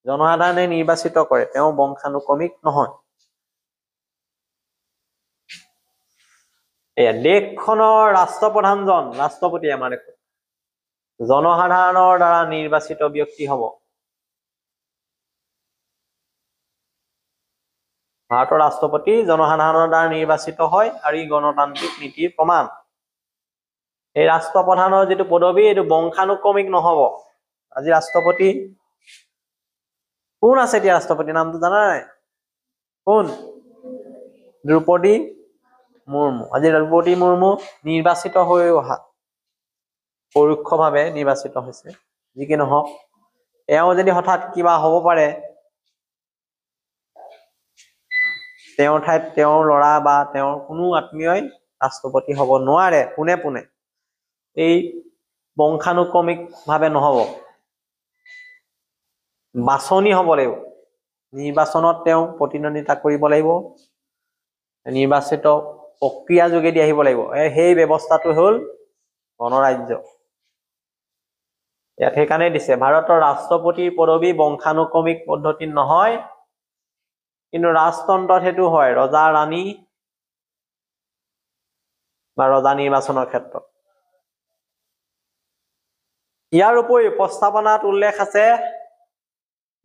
জনসাধাৰণে নিৰ্বাচিত কৰে, তেওঁ বংশানুক্ৰমিক নহয়। দেশখনৰ ৰাষ্ট্ৰপ্ৰধানজন, ৰাষ্ট্ৰপতি আমাৰ দেশত জনসাধাৰণৰ দ্বাৰা নিৰ্বাচিত ব্যক্তি হ'ব। ভাৰতৰ ৰাষ্ট্ৰপতি জনসাধাৰণৰ দ্বাৰা নিৰ্বাচিত হয় আৰু ই গণতান্ত্ৰিক নীতিৰ প্ৰমাণ। এই ৰাষ্ট্ৰপ্ৰধানৰ যিটো পদবী, এইটো বংশানুক্ৰমিক নহব। আজি ৰাষ্ট্ৰপতি কোন আছে? এতিয়া ৰাষ্ট্ৰপতিৰ নামটো জানা নাই? কোন? দ্ৰৌপদী মুৰ্মু। আজি দ্ৰৌপদী মুৰ্মু নিৰ্বাচিত হৈ অহা, পৰোক্ষভাৱে নিৰ্বাচিত হৈছে। যি কি নহওক, এওঁ যদি হঠাৎ কিবা হ'ব পাৰে, তেওঁৰ ঠাইত তেওঁৰ ল'ৰা বা তেওঁৰ কোনো আত্মীয়ই ৰাষ্ট্ৰপতি হ'ব নোৱাৰে পোনে পোনে। এই বংশানুক্ৰমিক ভাৱে নহব, বাছনি হ'ব লাগিব। নিৰ্বাচনত তেওঁ প্ৰতিদ্বন্দ্বিতা কৰিব লাগিব, নিৰ্বাচিত প্ৰক্ৰিয়া যোগেদি আহিব লাগিব। সেই ব্যৱস্থাটো হ'ল গণৰাজ্য। ইয়াত সেইকাৰণে দিছে ভাৰতৰ ৰাষ্ট্ৰপতিৰ পদবী বংশানুক্ৰমিক পদ্ধতিত নহয়, কিন্তু ৰাজতন্ত্ৰত সেইটো হয় ৰজা ৰাণী বা ৰজা নিৰ্বাচনৰ ক্ষেত্ৰত। ইয়াৰ উপৰি প্ৰস্তাৱনাত উল্লেখ আছে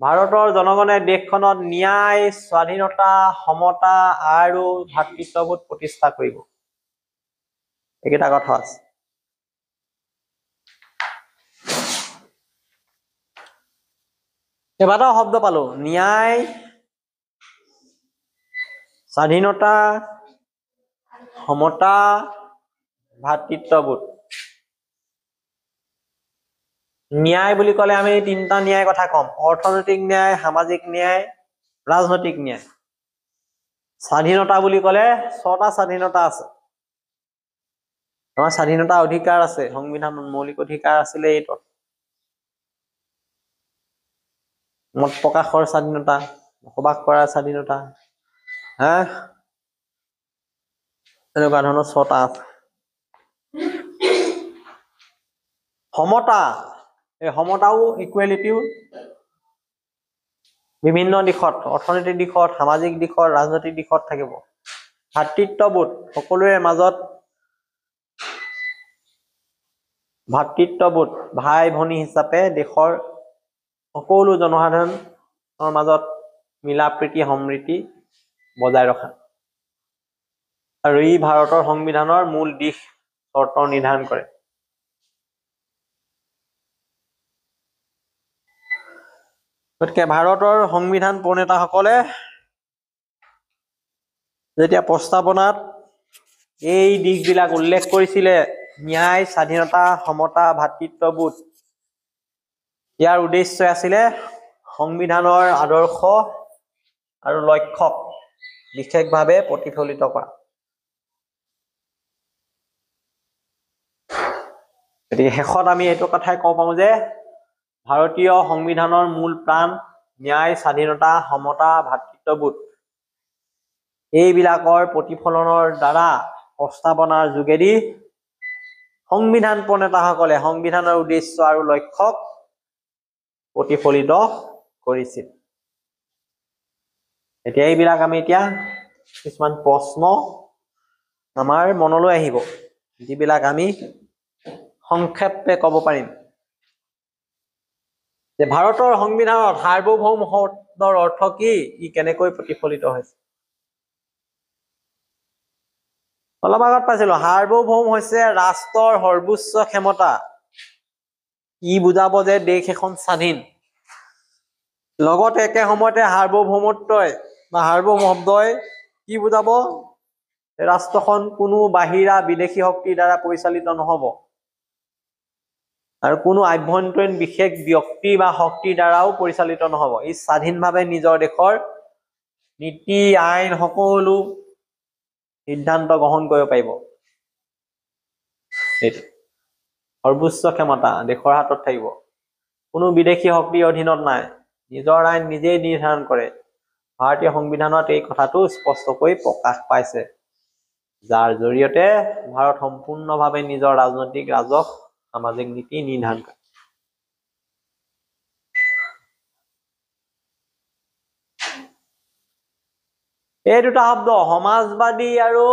ভাৰতৰ জনগণে দেশখনত ন্যায়, স্বাধীনতা, সমতা আৰু ভাতৃত্ববোধ প্ৰতিষ্ঠা কৰিব। এইকেইটা কথা আছে। কেইবাটাও শব্দ পালো, ন্যায়, স্বাধীনতা, সমতা, ভাতৃত্ববোধ। ন্যায় বুলি ক'লে আমি তিনিটা ন্যায় কথা কম, অৰ্থনৈতিক ন্যায়, সামাজিক ন্যায়, ৰাজনৈতিক ন্যায়। স্বাধীনতা বুলি ক'লে 6টা স্বাধীনতা আছে। আমাৰ স্বাধীনতা অধিকাৰ আছে, সংবিধানত মৌলিক অধিকাৰ আছিলে এইটো। মত প্ৰকাশৰ স্বাধীনতা, বসবাস কৰাৰ স্বাধীনতা, এনেকুৱা ধৰণৰ 6টা আছে। সমতা, এই সমতাও ইকুৱেলিটিও বিভিন্ন দিশত, অৰ্থনৈতিক দিশত, সামাজিক দিশত, ৰাজনৈতিক দিশত থাকিব। ভাতৃত্ববোধ, সকলোৰে মাজত ভাতৃত্ববোধ, ভাই ভনী হিচাপে দেশৰ সকলো জনসাধাৰণৰ মাজত মিলা প্ৰীতি সমৃদ্ধি বজাই ৰখা। আৰু ই ভাৰতৰ সংবিধানৰ মূল দিশ চৰ্ত নিৰ্ধাৰণ কৰে। গতিকে ভাৰতৰ সংবিধান প্ৰণেতাসকলে যেতিয়া প্ৰস্তাৱনাত এই দিশবিলাক উল্লেখ কৰিছিলে, ন্যায়, স্বাধীনতা, সমতা, ভাতৃত্ববোধ, ইয়াৰ উদ্দেশ্য আছিলে সংবিধানৰ আদৰ্শ আৰু লক্ষ্যক বিশেষভাৱে প্ৰতিফলিত কৰা। গতিকে শেষত আমি এইটো কথাই ক'ব পাৰোঁ যে ভাৰতীয় সংবিধানৰ মূল প্ৰাণ ন্যায়, স্বাধীনতা, সমতা, ভাতৃত্ববোধ, এইবিলাকৰ প্ৰতিফলনৰ দ্বাৰা প্ৰস্তাৱনাৰ যোগেদি সংবিধান প্ৰণেতাসকলে সংবিধানৰ উদ্দেশ্য আৰু লক্ষ্যক প্ৰতিফলিত কৰিছিল। এতিয়া এইবিলাক আমি এতিয়া কিছুমান প্ৰশ্ন আমাৰ মনলৈ আহিব, যিবিলাক আমি সংক্ষেপে ক'ব পাৰিম যে ভাৰতৰ সংবিধানত সাৰ্বভৌম শব্দৰ অৰ্থ কি, ই কেনেকৈ প্ৰতিফলিত হৈছে। অলপ আগত পাইছিলো, সাৰ্বভৌম হৈছে ৰাষ্ট্ৰৰ সৰ্বোচ্চ ক্ষমতা। ই বুজাব যে দেশ এখন স্বাধীন। লগতে একে সময়তে সাৰ্বভৌমত্বই বা সাৰ্বভৌম শব্দই কি বুজাব, ৰাষ্ট্ৰখন কোনো বাহিৰা বিদেশী শক্তিৰ দ্বাৰা পৰিচালিত নহব আৰু কোনো আভ্যন্তৰীণ বিশেষ ব্যক্তি বা শক্তিৰ দ্বাৰাও পৰিচালিত নহব। ই স্বাধীনভাৱে নিজৰ দেশৰ নীতি, আইন সকলো সিদ্ধান্ত গ্ৰহণ কৰিব পাৰিব। সৰ্বোচ্চ ক্ষমতা দেশৰ হাতত থাকিব, কোনো বিদেশী শক্তিৰ অধীনত নাই, নিজৰ আইন নিজেই নিৰ্ধাৰণ কৰে। ভাৰতীয় সংবিধানত এই কথাটো স্পষ্টকৈ প্ৰকাশ পাইছে, যাৰ জৰিয়তে ভাৰত সম্পূৰ্ণভাৱে নিজৰ ৰাজনৈতিক, ৰাজহ, সামাজিক নীতি নিৰ্ধাৰণ কৰে। এই দুটা শব্দ সমাজবাদী আৰু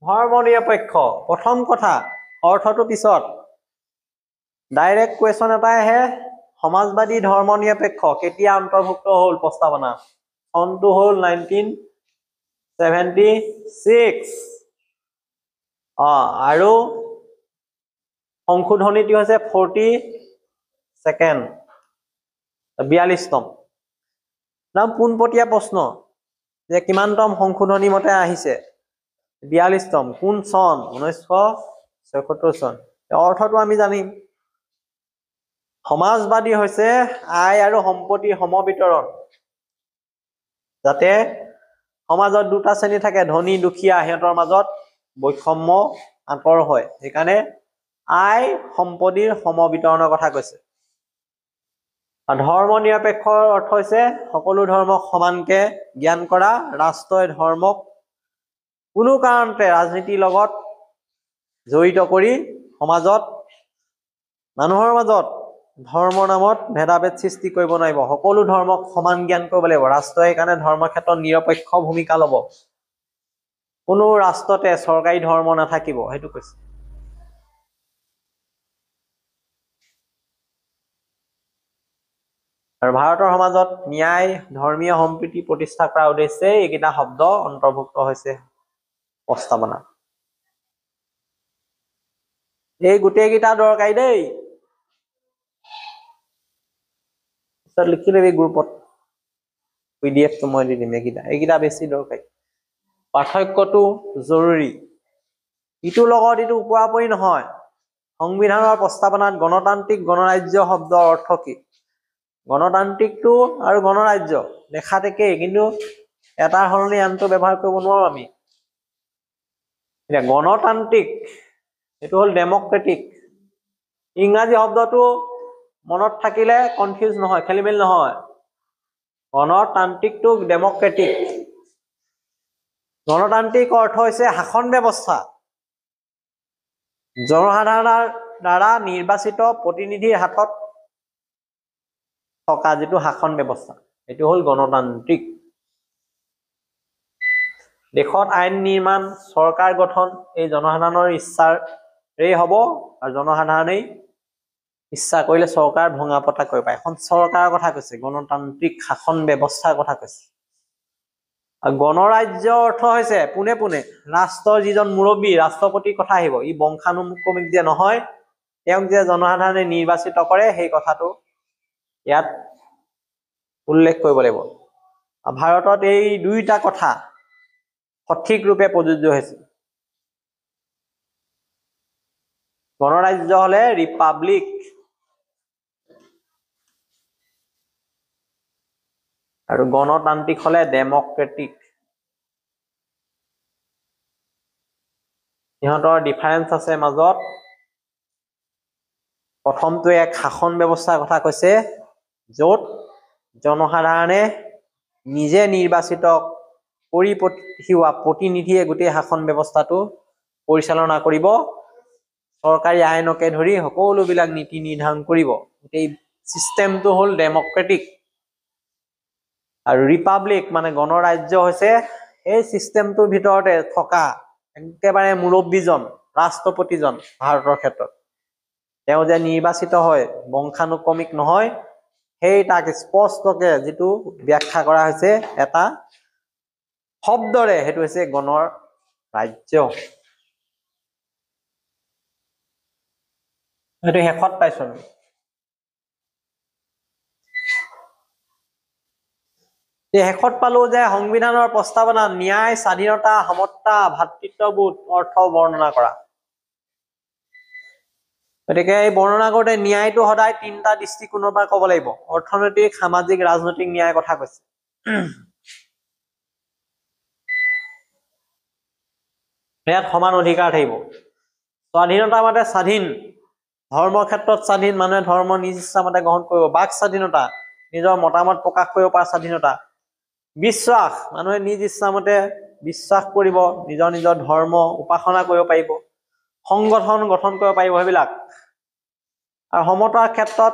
ধৰ্মনিৰপেক্ষ, প্ৰথম কথা, অৰ্থটো পিছত। ডাইৰেক্ট কুৱেশ্যন এটাই আহে, সমাজবাদী ধৰ্মনিৰপেক্ষ কেতিয়া অন্তৰ্ভুক্ত হ'ল প্ৰস্তাৱনা? চনটো হ'ল 1976। আৰু সংশোধনীটো হৈছে 42nd, 42তম। পোনপটীয়া প্ৰশ্ন যে কিমানতম সংশোধনী মতে আহিছে? 42তম। কোন চন? 1976 চন। অৰ্থটো আমি জানিম, সমাজবাদী হৈছে আয় আৰু সম্পত্তিৰ সমবিতৰণ, যাতে সমাজত দুটা শ্ৰেণী থাকে, ধনী দুখীয়া, সিহঁতৰ মাজত বৈষম্য আঁতৰ হয়। সেইকাৰণে আয় সম্পত্তিৰ সমবিতৰণৰ কথা কৈছে। ধৰ্ম নিৰপেক্ষৰ অৰ্থ হৈছে সকলো ধৰ্মক সমানকে জ্ঞান কৰা, ৰাষ্ট্ৰই ধৰ্মক কোনো কাৰণতে ৰাজনীতিৰ লগত জড়িত কৰি সমাজত মানুহৰ মাজত ধৰ্মৰ নামত ভেদাভেদ সৃষ্টি কৰিব নোৱাৰিব, সকলো ধৰ্মক সমান জ্ঞান কৰিব লাগিব। ৰাষ্ট্ৰই সেইকাৰণে ধৰ্মৰ ক্ষেত্ৰত নিৰপেক্ষ ভূমিকা ল'ব, কোনো ৰাষ্ট্ৰতে চৰকাৰী ধৰ্ম নাথাকিব, সেইটো কৈছে। আৰু ভাৰতৰ সমাজত ন্যায় ধৰ্মীয় সম্প্ৰীতি প্ৰতিষ্ঠা কৰাৰ উদ্দেশ্যে এইকেইটা শব্দ অন্তৰ্ভুক্ত হৈছে প্ৰস্তাৱনা। এই গোটেইকেইটা দৰকাৰী দেই, লিখি লবি গ্ৰুপত, PDF-টো মই দি দিম। এইকেইটা বেছি দৰকাৰী, পাৰ্থক্যটো জৰুৰী, ইটোৰ লগত ইটো উপৰাপৰি নহয়। সংবিধানৰ প্ৰস্তাৱনাত গণতান্ত্ৰিক গণৰাজ্য শব্দৰ অৰ্থ কি? গণতান্ত্ৰিকটো আৰু গণৰাজ্য দেখাত একেই, কিন্তু এটাৰ সলনি আনটো ব্যৱহাৰ কৰিব নোৱাৰো আমি। এতিয়া গণতান্ত্ৰিক এইটো হ'ল ডেমক্ৰেটিক, ইংৰাজী শব্দটো মনত থাকিলে কনফিউজ নহয়, খেলি মেলি নহয়। গণতান্ত্ৰিকটো ডেমক্ৰেটিক। গণতান্ত্ৰিক অৰ্থ হৈছে শাসন ব্যৱস্থা, জনসাধাৰণৰ দ্বাৰা নিৰ্বাচিত প্ৰতিনিধিৰ হাতত থকা যিটো শাসন ব্যৱস্থা, এইটো হ'ল গণতান্ত্ৰিক। দেশত আইন নিৰ্মাণ, চৰকাৰ গঠন এই জনসাধাৰণৰ ইচ্ছাৰেই হ'ব, আৰু জনসাধাৰণেই ইচ্ছা কৰিলে চৰকাৰ ভঙা পতা কৰিব পাৰে। এখন চৰকাৰৰ কথা কৈছে, গণতান্ত্ৰিক শাসন ব্যৱস্থাৰ কথা কৈছে। আৰু গণৰাজ্য অৰ্থ হৈছে পোনে পোনে ৰাষ্ট্ৰৰ যিজন মুৰব্বী, ৰাষ্ট্ৰপতিৰ কথা আহিব। ই বংশানুক্ৰমিক যে নহয়, তেওঁক যে জনসাধাৰণে নিৰ্বাচিত কৰে, সেই কথাটো ইয়াত উল্লেখ কৰিব লাগিব। ভাৰতত এই দুইটা কথা সঠিক ৰূপে প্ৰযোজ্য হৈছে। গণৰাজ্য হলে ৰিপাব্লিক, আৰু গণতান্ত্ৰিক হলে ডেমক্ৰেটিক। সিহঁতৰ ডিফাৰেন্স আছে মাজত। প্ৰথমটো এক শাসন ব্যৱস্থাৰ কথা কৈছে, য'ত জনসাধাৰণে নিজে নিৰ্বাচিত কৰি পঠিওৱা প্ৰতিনিধিয়ে গোটেই শাসন ব্যৱস্থাটো পৰিচালনা কৰিব, চৰকাৰী আইনকে ধৰি সকলোবিলাক নীতি নিৰ্ধাৰণ কৰিব। গোটেই চিষ্টেমটো হ'ল ডেমক্ৰেটিক। আৰু ৰিপাব্লিক মানে গণৰাজ্য হৈছে এই চিষ্টেমটোৰ ভিতৰতে থকা একেবাৰে মুৰব্বীজন, ৰাষ্ট্ৰপতিজন। ভাৰতৰ ক্ষেত্ৰত তেওঁ যে নিৰ্বাচিত হয়, বংশানুক্ৰমিক নহয়, সেই তাক স্পষ্টকে যিটো ব্যাখ্যা কৰা হৈছে এটা শব্দৰে, সেইটো হৈছে গণৰাজ্য। সেইটো শেষত পাইছো। শেষত পালো যে সংবিধানৰ প্ৰস্তাৱনা ন্যায়, স্বাধীনতা, সমতা, ভাতৃত্ববোধ অৰ্থ বৰ্ণনা কৰা। গতিকে এই বৰ্ণনা কৰোঁতে ন্যায়টো সদায় তিনিটা দৃষ্টিকোণৰ পৰা ক'ব লাগিব। অৰ্থনৈতিক, সামাজিক, ৰাজনৈতিক ন্যায়ৰ কথা কৈছে। ইয়াত সমান অধিকাৰ থাকিব। স্বাধীনতা মতে স্বাধীন, ধৰ্মৰ ক্ষেত্ৰত স্বাধীন, মানুহে ধৰ্ম নিজ ইচ্ছা মতে গ্ৰহণ কৰিব। বাক স্বাধীনতা, নিজৰ মতামত প্ৰকাশ কৰিব পৰা স্বাধীনতা। বিশ্বাস, মানুহে নিজ ইচ্ছা মতে বিশ্বাস কৰিব, নিজৰ নিজৰ ধৰ্ম উপাসনা কৰিব পাৰিব, সংগঠন গঠন কৰিব পাৰিব, সেইবিলাক। আৰু সমতাৰ ক্ষেত্ৰত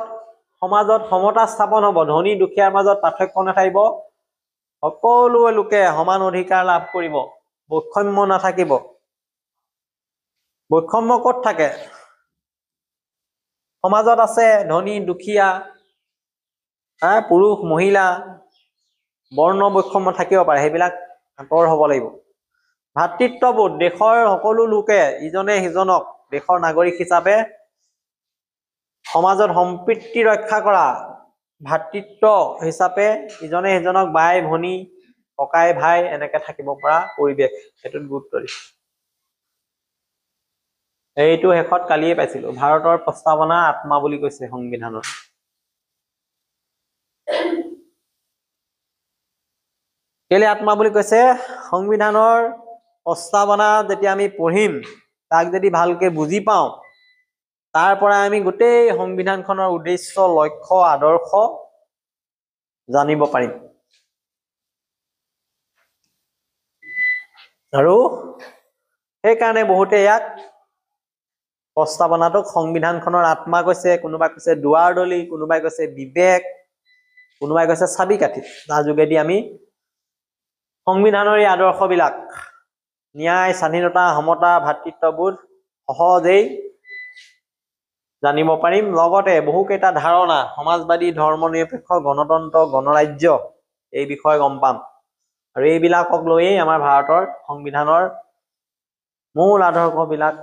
সমাজত সমতা স্থাপন হ'ব, ধনী দুখীয়াৰ মাজত পাৰ্থক্য নাথাকিব, সকলো লোকে সমান অধিকাৰ লাভ কৰিব, বৈষম্য নাথাকিব। বৈষম্য ক'ত থাকে? সমাজত আছে ধনী দুখীয়া, পুৰুষ মহিলা, বৰ্ণ বৈষম্য থাকিব পাৰে, সেইবিলাক আঁতৰ হ'ব লাগিব। ভাতৃত্ববোধ, দেশৰ সকলো লোকে ইজনে সিজনক দেশৰ নাগৰিক হিচাপে সমাজত সম্প্ৰীতি ৰক্ষা কৰা, ভাতৃত্ব হিচাপে ইজনে সিজনক বাই ভনী, ককাই ভাই এনেকে থাকিব পৰা পৰিৱেশ, সেইটোত গুৰুত্ব দিছে। এইটো শেষত কালিয়ে পাইছিলো, ভাৰতৰ প্ৰস্তাৱনা আত্মা বুলি কৈছে সংবিধানৰ। কেলে আত্মা বুলি কৈছে? সংবিধানৰ প্ৰস্তাৱনা যেতিয়া আমি পঢ়িম, তাক যদি ভালকে বুজি পাওঁ, তাৰ পৰা আমি গোটেই সংবিধানখনৰ উদ্দেশ্য, লক্ষ্য, আদৰ্শ জানিব পাৰিম। আৰু সেইকাৰণে বহুতে ইয়াক প্ৰস্তাৱনাটোক সংবিধানখনৰ আত্মা কৈছে, কোনোবাই কৈছে দুৱাৰ দলি, কোনোবাই কৈছে বিবেক, কোনোবাই কৈছে চাবিকাঠি, যাৰ যোগেদি আমি সংবিধানৰ এই আদৰ্শবিলাক ন্যায়, স্বাধীনতা, সমতা, ভাতৃত্ববোধ সহজেই জানিব পাৰিম। লগতে বহুকেইটা ধাৰণা, সমাজবাদী, ধৰ্মনিৰপেক্ষ, গণতন্ত্ৰ, গণৰাজ্য, এই বিষয়ে গম পাম। আৰু এইবিলাকক লৈয়ে আমাৰ ভাৰতৰ সংবিধানৰ মূল আদৰ্শবিলাক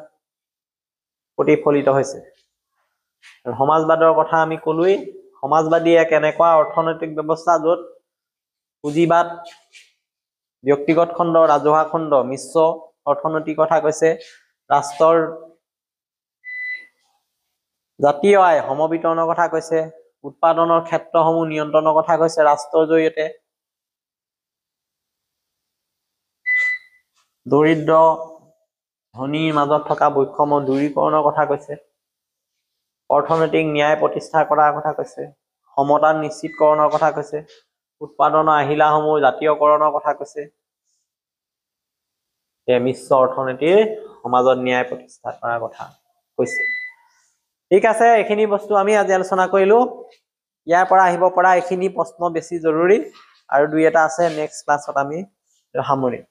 প্ৰতিফলিত হৈছে। আৰু সমাজবাদৰ কথা আমি ক'লোৱেই। সমাজবাদী এক এনেকুৱা অৰ্থনৈতিক ব্যৱস্থা য'ত পুঁজিবাদ, ব্যক্তিগত খণ্ড, ৰাজহুৱা খণ্ড, মিশ্ৰ অৰ্থনীতিৰ কথা কৈছে। ৰাষ্ট্ৰৰ জাতীয় আয় সমবিতৰণৰ কথা কৈছে। উৎপাদনৰ ক্ষেত্ৰসমূহ নিয়ন্ত্ৰণৰ কথা কৈছে ৰাষ্ট্ৰৰ জৰিয়তে। দৰিদ্ৰ ধনীৰ মাজত থকা বৈষম্য দূৰীকৰণৰ কথা কৈছে। অৰ্থনৈতিক ন্যায় প্ৰতিষ্ঠা কৰাৰ কথা কৈছে। সমতা নিশ্চিতকৰণৰ কথা কৈছে। উৎপাদনৰ আহিলাসমূহ জাতীয়কৰণৰ কথা কৈছে। মিশ্ৰ অৰ্থনীতিৰ সমাজত ন্যায় প্ৰতিষ্ঠা কৰাৰ কথা কৈছে। ঠিক আছে, এইখিনি বস্তু আমি আজি আলোচনা কৰিলো। ইয়াৰ পৰা আহিব পৰা এইখিনি প্ৰশ্ন বেছি জৰুৰী, আৰু দুই এটা আছে নেক্সট ক্লাছত আমি সামৰিম।